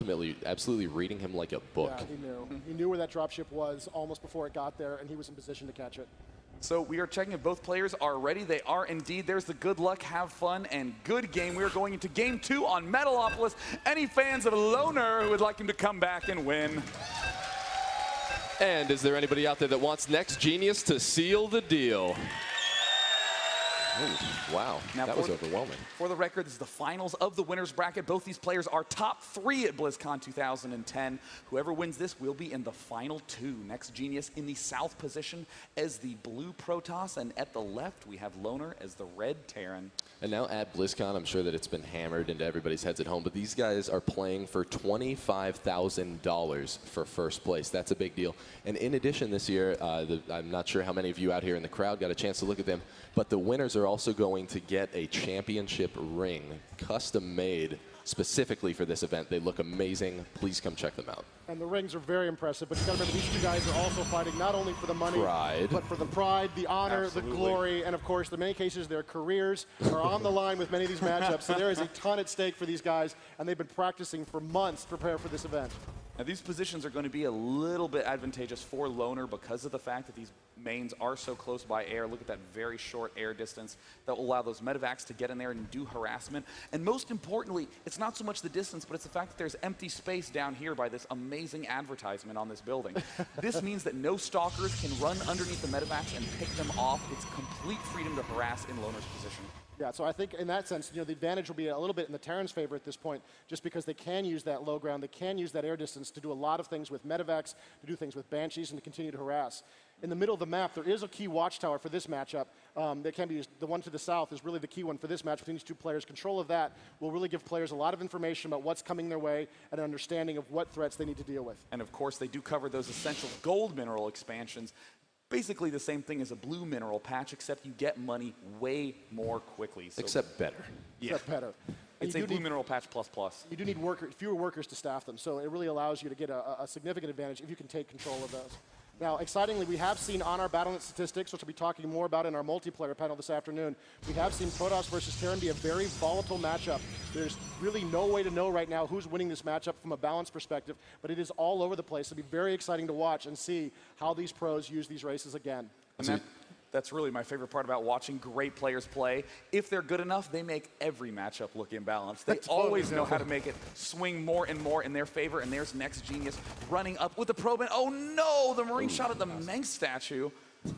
ultimately absolutely reading him like a book. Yeah, he knew. He knew where that dropship was almost before it got there, and he was in position to catch it. So we are checking if both players are ready. They are indeed. There's the good luck, have fun, and good game. We are going into game 2 on Metalopolis. Any fans of Loner who would like him to come back and win? And is there anybody out there that wants NEXGenius to seal the deal? Ooh, wow, now that was overwhelming. For the record, this is the finals of the winners bracket. Both these players are top 3 at Blizzcon 2010. Whoever wins this will be in the final 2. NEXGenius in the south position as the blue Protoss, and at the left we have Loner as the red Terran. And now at BlizzCon, I'm sure that it's been hammered into everybody's heads at home, but these guys are playing for $25,000 for first place. That's a big deal. And in addition this year, I'm not sure how many of you out here in the crowd got a chance to look at them, but the winners are also going to get a championship ring, custom made specifically for this event. They look amazing. Please come check them out. And the rings are very impressive, but you gotta remember these two guys are also fighting not only for the money, but for the pride, the honor, Absolutely. the glory, and of course, in many cases, their careers are on the line with many of these matchups. So there is a ton at stake for these guys, and they've been practicing for months to prepare for this event. Now these positions are going to be a little bit advantageous for Loner because of the fact that these mains are so close by air. Look at that very short air distance that will allow those medevacs to get in there and do harassment. And most importantly, it's not so much the distance, but it's the fact that there's empty space down here by this amazing advertisement on this building. This means that no stalkers can run underneath the medevacs and pick them off. It's complete freedom to harass in Loner's position. Yeah, so I think in that sense, the advantage will be a little bit in the Terran's favor at this point, just because they can use that low ground, they can use that air distance to do a lot of things with medevacs, to do things with Banshees, and to continue to harass. In the middle of the map, there is a key watchtower for this matchup that can be used. The one to the south is really the key one for this match between these two players. Control of that will really give players a lot of information about what's coming their way and an understanding of what threats they need to deal with. And of course, they do cover those essential gold mineral expansions. Basically the same thing as a blue mineral patch, except you get money way more quickly. So Except better. Yeah. Except better. It's a blue mineral patch plus plus. You do need fewer workers to staff them, so it really allows you to get a significant advantage if you can take control of those. Now, excitingly, we have seen on our BattleNet statistics, which we'll be talking more about in our multiplayer panel this afternoon, we have seen Protoss versus Terran be a very volatile matchup. There's really no way to know right now who's winning this matchup from a balance perspective, but it is all over the place. It'll be very exciting to watch and see how these pros use these races again. And that's really my favorite part about watching great players play. If they're good enough, they make every matchup look imbalanced. They always know how to make it swing more and more in their favor, and there's NEXGenius running up with the probe, and oh no, the Marine shot at the Meng statue,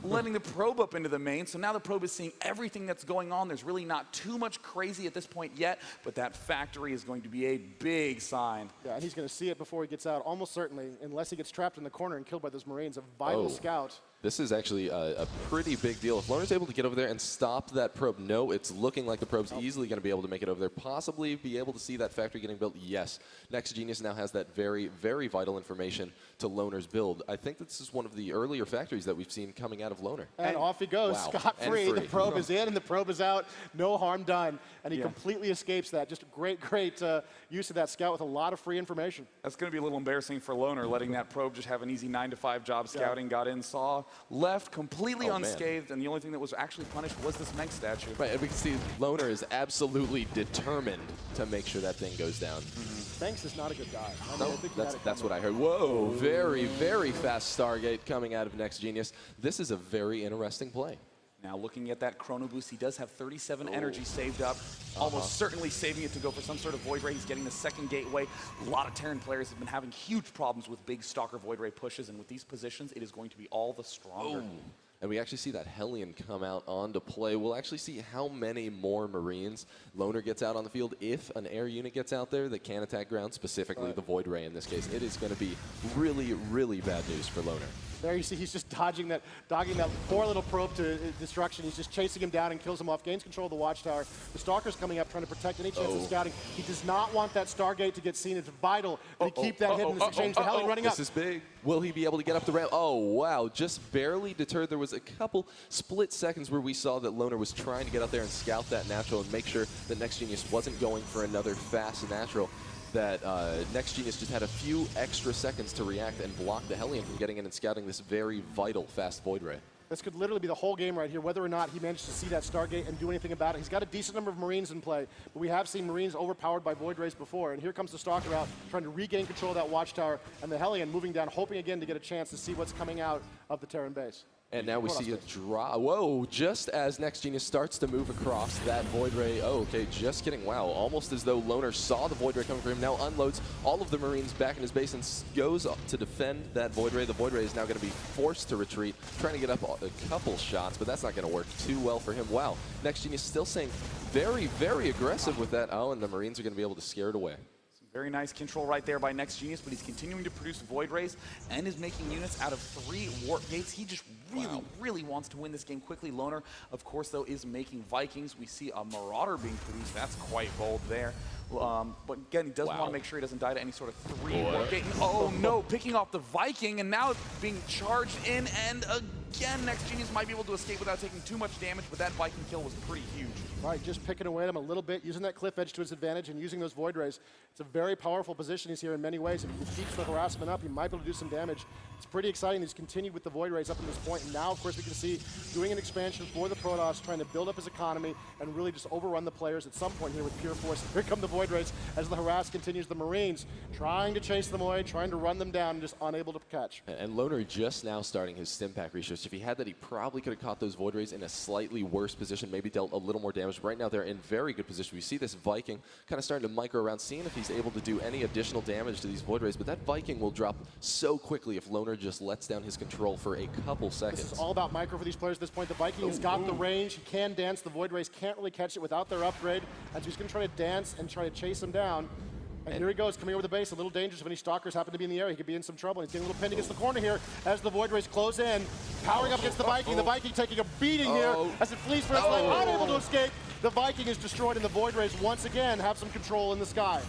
letting the probe up into the main. So now the probe is seeing everything that's going on. There's really not too much crazy at this point yet, but that factory is going to be a big sign. Yeah, and he's going to see it before he gets out, almost certainly, unless he gets trapped in the corner and killed by those Marines. A vital scout. This is actually a pretty big deal. If Loner's able to get over there and stop that probe, no, it's looking like the probe's easily going to be able to make it over there. Possibly be able to see that factory getting built, yes. NEXGenius now has that very, very vital information to Loner's build. I think this is one of the earlier factories that we've seen coming out of Loner. And off he goes, scot-free. The probe is in and the probe is out. No harm done. And he completely escapes that. Just great, great use of that scout with a lot of free information. That's going to be a little embarrassing for Loner, letting that probe just have an easy 9-to-5 job scouting, got in, saw, left completely unscathed, and the only thing that was actually punished was this Meng statue. Right, and we can see Loner is absolutely determined to make sure that thing goes down. Banks is not a good guy. I No, that's what I heard. Whoa, very, very fast Stargate coming out of NEXGenius. This is a very interesting play. Now looking at that chrono boost, he does have 37 energy saved up, almost certainly saving it to go for some sort of Void Ray. He's getting the second gateway. A lot of Terran players have been having huge problems with big Stalker Void Ray pushes, and with these positions, it is going to be all the stronger. And we actually see that Hellion come out onto play. We'll actually see how many more Marines Loner gets out on the field. If an air unit gets out there that can attack ground, specifically the Void Ray in this case, it is going to be really, really bad news for Loner. There you see he's just dogging that poor little probe to destruction. He's just chasing him down and kills him off, gains control of the watchtower. The Stalker's coming up trying to protect any chance of scouting. He does not want that Stargate to get seen. It's vital that he keep that hidden in this exchange. The Hellion running up. This is big. Will he be able to get up the ramp? Oh, wow. Just barely deterred. There was a couple split seconds where we saw that Loner was trying to get out there and scout that natural and make sure that NEXGenius wasn't going for another fast natural. That NEXGenius just had a few extra seconds to react and block the Hellion from getting in and scouting this very vital fast Void Ray. This could literally be the whole game right here, whether or not he managed to see that Stargate and do anything about it. He's got a decent number of Marines in play, but we have seen Marines overpowered by Void Rays before. And here comes the Stalker out, trying to regain control of that Watchtower, and the Hellion moving down, hoping again to get a chance to see what's coming out of the Terran base. And now we see a draw. Whoa, just as NEXGenius starts to move across that Void Ray. Oh, okay, just kidding. Wow, almost as though Loner saw the Void Ray coming for him. Now unloads all of the Marines back in his base and goes up to defend that Void Ray. The Void Ray is now going to be forced to retreat, trying to get up a couple shots, but that's not going to work too well for him. Wow, NEXGenius still staying very, very aggressive with that. Oh, and the Marines are going to be able to scare it away. Very nice control right there by NEXGenius, but he's continuing to produce Void Rays and is making units out of 3 Warp Gates. He just really wants to win this game quickly. Loner, of course, though, is making Vikings. We see a Marauder being produced. That's quite bold there. But again, he does want to make sure he doesn't die to any sort of 3 Warp Gate. Oh no, picking off the Viking, and now it's being charged in, and again, NEXGenius might be able to escape without taking too much damage, but that Viking kill was pretty huge. Right, just picking away at him a little bit, using that cliff edge to his advantage and using those Void Rays. It's a very powerful position he's here in many ways. If he keeps the harassment up, he might be able to do some damage. It's pretty exciting. He's continued with the Void Rays up to this point, and now, of course, we can see doing an expansion for the Protoss, trying to build up his economy and really just overrun the players at some point here with pure force. Here come the Void Rays as the harass continues. The Marines trying to chase them away, trying to run them down, and just unable to catch. And Loner just now starting his stim pack research. If he had that, he probably could have caught those Void Rays in a slightly worse position, maybe dealt a little more damage. Right now, they're in very good position. We see this Viking kind of starting to micro around, seeing if he's able to do any additional damage to these Void Rays, but that Viking will drop so quickly if Loner just lets down his control for a couple seconds. This is all about micro for these players at this point. The Viking has got the range. He can dance. The Void Rays can't really catch it without their upgrade, and so he's going to try to dance and try to chase him down. And here he goes, coming over the base, a little dangerous. If any Stalkers happen to be in the area, he could be in some trouble. He's getting a little pinned against the corner here as the Void Rays close in. Powering up against the Viking. The Viking taking a beating here as it flees for its life. Unable to escape. The Viking is destroyed, and the Void Rays once again have some control in the sky.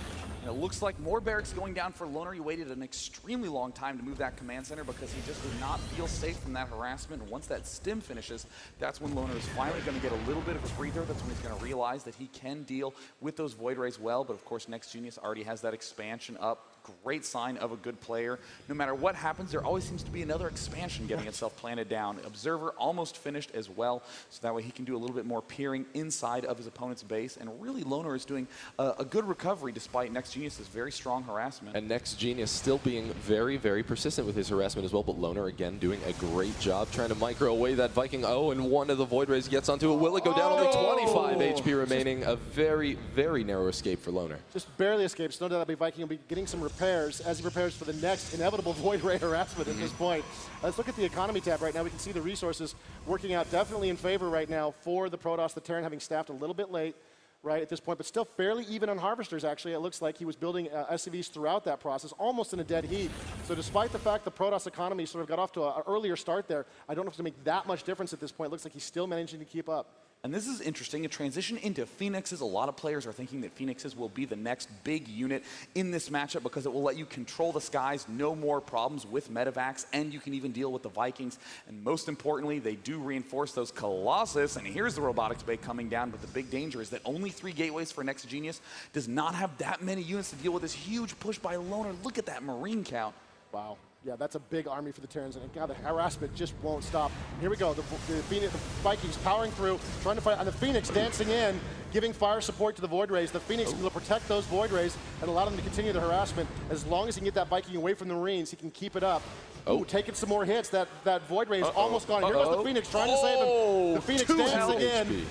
It looks like more barracks going down for Loner. He waited an extremely long time to move that command center because he just did not feel safe from that harassment. And once that stim finishes, that's when Loner is finally going to get a little bit of a breather. That's when he's going to realize that he can deal with those Void Rays well. But of course, NEXGenius already has that expansion up. Great sign of a good player. No matter what happens, there always seems to be another expansion getting itself planted down. Observer almost finished as well, so that way he can do a little bit more peering inside of his opponent's base. And really, Loner is doing a good recovery despite NEXGenius' very strong harassment. And NEXGenius still being very, very persistent with his harassment as well, but Loner again doing a great job trying to micro away that Viking. Oh, and one of the Void Rays gets onto it. Will it go down? Only 25 HP remaining. A very, very narrow escape for Loner. Just barely escapes. No doubt that Viking will be getting some repairs as he prepares for the next inevitable Void Ray harassment at this point. Let's look at the economy tab right now. We can see the resources working out definitely in favor right now for the Protoss. The Terran having staffed a little bit late right at this point, but still fairly even on harvesters, actually. It looks like he was building SCVs throughout that process, almost in a dead heat. So despite the fact the Protoss economy sort of got off to an earlier start there, I don't know if it's going to make that much difference at this point. It looks like he's still managing to keep up. And this is interesting, a transition into Phoenixes. A lot of players are thinking that Phoenixes will be the next big unit in this matchup because it will let you control the skies, no more problems with medevacs, and you can even deal with the Vikings. And most importantly, they do reinforce those Colossus, and here's the robotics bay coming down, but the big danger is that only 3 gateways for NEXGenius does not have that many units to deal with this huge push by Loner. Look at that Marine count. Wow. Yeah, that's a big army for the Terrans, and God, the harassment just won't stop. Here we go, the Vikings powering through, trying to fight, and the Phoenix dancing in, giving fire support to the Void Rays. The Phoenix will protect those Void Rays and allow them to continue the harassment. As long as he can get that Viking away from the Marines, he can keep it up. Oh, taking some more hits. That Void Ray is almost gone. Here goes the Phoenix trying to save him. The Phoenix dancing in.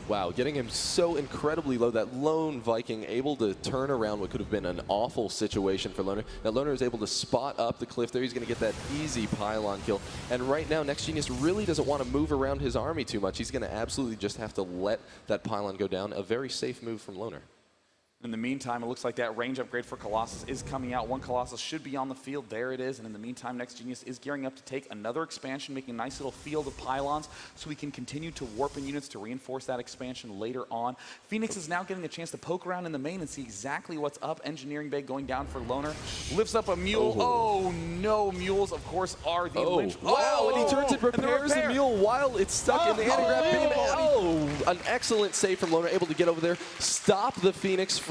Wow, getting him so incredibly low. That lone Viking able to turn around what could have been an awful situation for Loner. Now Loner is able to spot up the cliff there. He's going to get that easy pylon kill. And right now, NEXGenius really doesn't want to move around his army too much. He's going to absolutely just have to let that pylon go down. A very safe move from Loner. In the meantime, it looks like that range upgrade for Colossus is coming out. One Colossus should be on the field. There it is. And in the meantime, NEXGenius is gearing up to take another expansion, making a nice little field of pylons so we can continue to warp in units to reinforce that expansion later on. Phoenix is now getting a chance to poke around in the main and see exactly what's up. Engineering bay going down for Loner. Lifts up a mule. Oh, no. Mules, of course, are the lynch. Wow, and he turns and repairs the mule while it's stuck in the anti-grav beam. Oh, an excellent save from Loner, able to get over there, stop the Phoenix from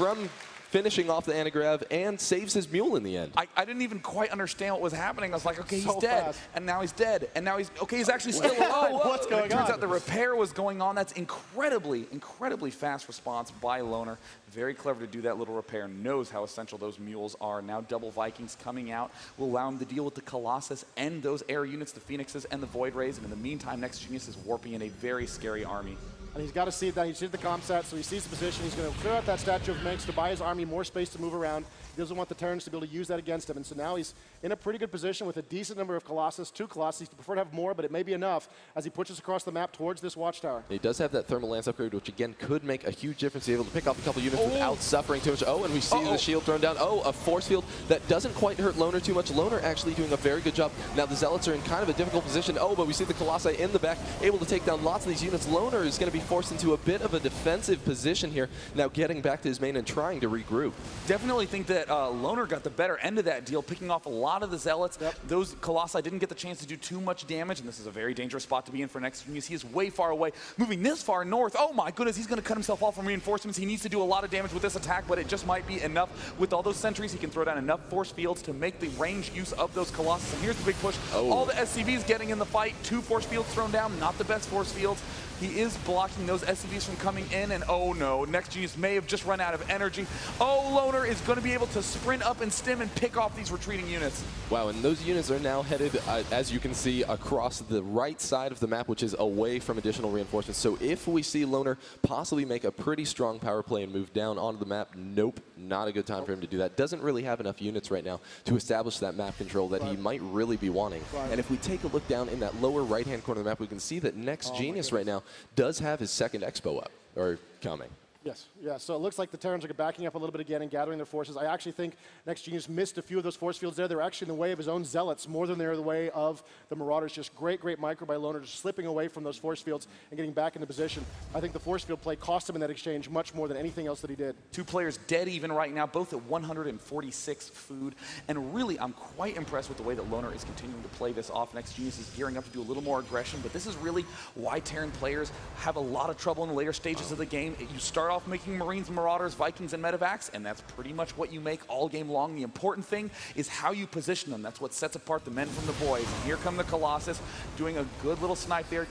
finishing off the anagrav, and saves his mule in the end. I didn't even quite understand what was happening. I was like, okay, So he's dead, fast. and now he's dead, and now he's, okay, he's actually still alive. What's going It turns on? out the repair was going on. That's incredibly, incredibly fast response by Loner. Very clever to do that little repair. Knows how essential those mules are. Now double Vikings coming out will allow him to deal with the Colossus and those air units, the Phoenixes and the Void Rays. And in the meantime, NEXGenius is warping in a very scary army. And he's got to see that. He's hit the comsat, so he sees the position. He's going to clear out that Statue of Minx to buy his army more space to move around. He doesn't want the Terrans to be able to use that against him. And so now he's in a pretty good position with a decent number of Colossus, 2 Colossus. He'd prefer to have more, but it may be enough as he pushes across the map towards this watchtower. He does have that Thermal Lance upgrade, which again could make a huge difference. He's able to pick off a couple units without suffering too much. Oh, and we see the shield thrown down. Oh, a force field that doesn't quite hurt Loner too much. Loner actually doing a very good job. Now the Zealots are in kind of a difficult position. Oh, but we see the Colossi in the back, able to take down lots of these units. Loner is going to be forced into a bit of a defensive position here, now getting back to his main and trying to regroup. Definitely think that Loner got the better end of that deal, picking off a lot of the Zealots. Those Colossi didn't get the chance to do too much damage, and this is a very dangerous spot to be in for NEXGenius. He is way far away, moving this far north. Oh my goodness, he's going to cut himself off from reinforcements. He needs to do a lot of damage with this attack, but it just might be enough. With all those sentries, he can throw down enough force fields to make the range use of those Colossus. And here's the big push. All the SCVs getting in the fight. 2 force fields thrown down, not the best force fields. He is blocking those SCVs from coming in, and oh no, NEXGenius may have just run out of energy. Oh, Loner is going to be able to sprint up and stim and pick off these retreating units. Wow, and those units are now headed, as you can see, across the right side of the map, which is away from additional reinforcements. So if we see Loner possibly make a pretty strong power play and move down onto the map, nope, not a good time for him to do that. Doesn't really have enough units right now to establish that map control that he might really be wanting. And if we take a look down in that lower right-hand corner of the map, we can see that NEXGenius right now does have his second expo up, or coming. Yes, yeah, so it looks like the Terrans are backing up a little bit again and gathering their forces. I actually think NEXGenius missed a few of those force fields there. They're actually in the way of his own Zealots more than they're in the way of the Marauders. Just great, great micro by Loner, just slipping away from those force fields and getting back into position. I think the force field play cost him in that exchange much more than anything else that he did. 2 players dead even right now, both at 146 food. And really, I'm quite impressed with the way that Loner is continuing to play this off. NEXGenius is gearing up to do a little more aggression, but this is really why Terran players have a lot of trouble in the later stages of the game. You start off making Marines, Marauders, Vikings, and Medevacs, and that's pretty much what you make all game long. The important thing is how you position them. That's what sets apart the men from the boys. And here come the Colossus, doing a good little snipe there,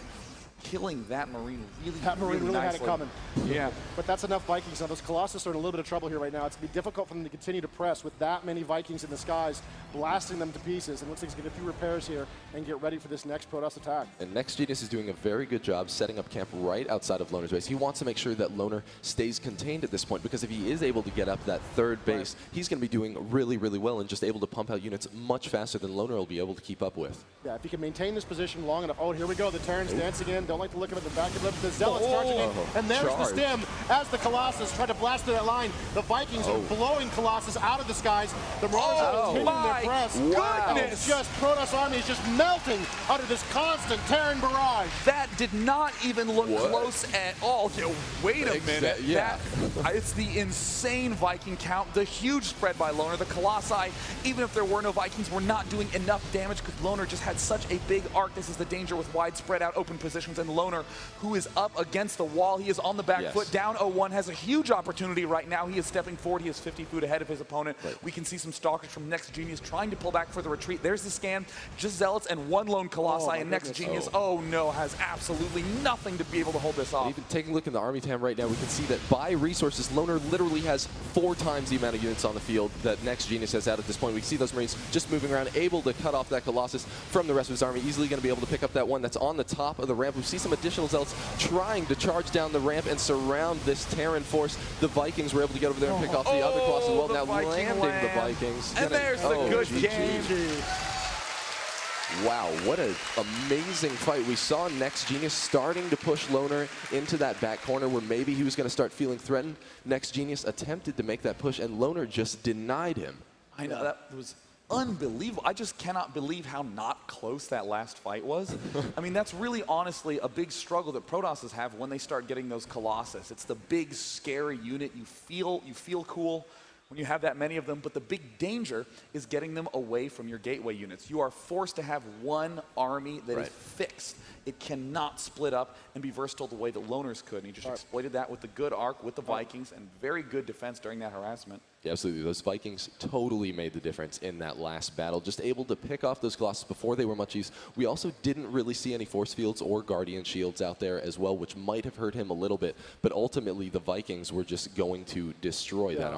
killing that Marine really had it coming. Yeah. But that's enough Vikings. Now, those Colossus are in a little bit of trouble here right now. It's going to be difficult for them to continue to press with that many Vikings in the skies, blasting them to pieces. And looks like he's going to get a few repairs here and get ready for this next Protoss attack. And NEXGenius is doing a very good job setting up camp right outside of Loner's base. He wants to make sure that Loner stays contained at this point, because if he is able to get up that third base, he's going to be doing really, really well and just able to pump out units much faster than Loner will be able to keep up with. Yeah, if he can maintain this position long enough. Oh, here we go. The Terrans dancing in. Don't like to look at the back of them. The Zealots charging in. And there's the stim as the Colossus try to blast through that line. The Vikings are blowing Colossus out of the skies. The Marauders are continuing their press. Goodness! Just Protoss army is just melting under this constant Terran barrage. That did not even look close at all. Wait a minute. Yeah. It's the insane Viking count, the huge spread by Loner. The Colossi, even if there were no Vikings, were not doing enough damage because Loner just had such a big arc. This is the danger with wide spread out open positions, and Loner, who is up against the wall, he is on the back foot, down 0-1, has a huge opportunity right now. He is stepping forward. He is 50 foot ahead of his opponent. We can see some stalkers from NEXGenius trying to pull back for the retreat. There's the scan. Just Zealots and 1 lone Colossi, and NEXGenius, oh no, has absolutely nothing to be able to hold this off. Even taking a look in the army tam right now, we can see that by resources, Loner literally has 4 times the amount of units on the field that NEXGenius has out at this point. We can see those Marines just moving around, able to cut off that Colossus from the rest of his army, easily going to be able to pick up that one that's on the top of the ramp. We see some additional Zealots trying to charge down the ramp and surround this Terran force. The Vikings were able to get over there and pick off the other Colossus as well. Now landing the Vikings. And there's the good game. Wow, what an amazing fight. We saw NEXGenius starting to push Loner into that back corner where maybe he was going to start feeling threatened. NEXGenius attempted to make that push, and Loner just denied him. I know, that was unbelievable. I just cannot believe how not close that last fight was. I mean, that's really honestly a big struggle that Protosses have when they start getting those Colossus. It's the big, scary unit. You feel cool, when you have that many of them, but the big danger is getting them away from your gateway units. You are forced to have one army that is fixed. It cannot split up and be versatile the way that Loners could, and he just exploited that with the good arc, with the Vikings, and very good defense during that harassment. Yeah, absolutely. Those Vikings totally made the difference in that last battle. Just able to pick off those Colossus before they were munchies. We also didn't really see any force fields or Guardian shields out there as well, which might have hurt him a little bit. But ultimately, the Vikings were just going to destroy that